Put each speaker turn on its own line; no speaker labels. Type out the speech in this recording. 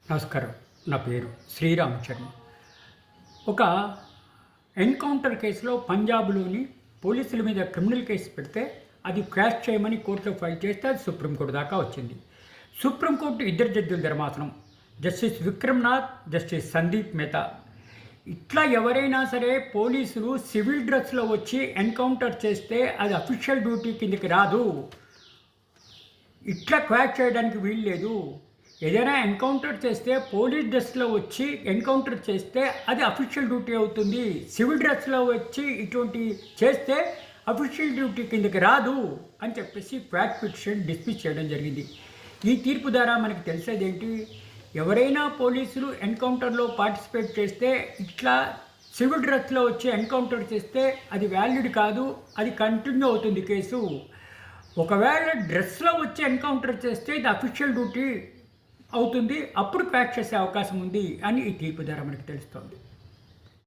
నమస్కారం. నా పేరు శ్రీరామచరణ్. ఒక ఎన్కౌంటర్ కేసులో పంజాబ్లోని పోలీసుల మీద క్రిమినల్ కేసు పెడితే అది క్వాష్ చేయమని కోర్టులో ఫైల్ చేస్తే అది సుప్రీంకోర్టు దాకా వచ్చింది. సుప్రీంకోర్టు ఇద్దరు జడ్జిల ధర్మాసనం, జస్టిస్ విక్రమ్నాథ్, జస్టిస్ సందీప్ మెహతా. ఇట్లా ఎవరైనా సరే పోలీసులు సివిల్ డ్రెస్లో వచ్చి ఎన్కౌంటర్ చేస్తే అది అఫీషియల్ డ్యూటీ కిందకి రాదు, ఇట్లా క్వాష్ చేయడానికి వీలు లేదు. ఏదైనా ఎన్కౌంటర్ చేస్తే పోలీస్ డ్రెస్లో వచ్చి ఎన్కౌంటర్ చేస్తే అది అఫీషియల్ డ్యూటీ అవుతుంది. సివిల్ డ్రెస్లో వచ్చి ఇటువంటి చేస్తే అఫీషియల్ డ్యూటీ కిందకి రాదు అని చెప్పేసి క్వాష్ పిటిషన్ డిస్మిస్ చేయడం జరిగింది. ఈ తీర్పు ద్వారా మనకి తెలిసేది ఏంటి, ఎవరైనా పోలీసులు ఎన్కౌంటర్లో పార్టిసిపేట్ చేస్తే ఇట్లా సివిల్ డ్రెస్లో వచ్చి ఎన్కౌంటర్ చేస్తే అది వ్యాలిడ్ కాదు, అది కంటిన్యూ అవుతుంది కేసు. ఒకవేళ డ్రెస్లో వచ్చి ఎన్కౌంటర్ చేస్తే ఇది అఫీషియల్ డ్యూటీ అవుతుంది, అప్పుడు క్వాష్ చేసే అవకాశం ఉంది అని ఈ తీర్పు ద్వారా మనకు తెలుస్తోంది.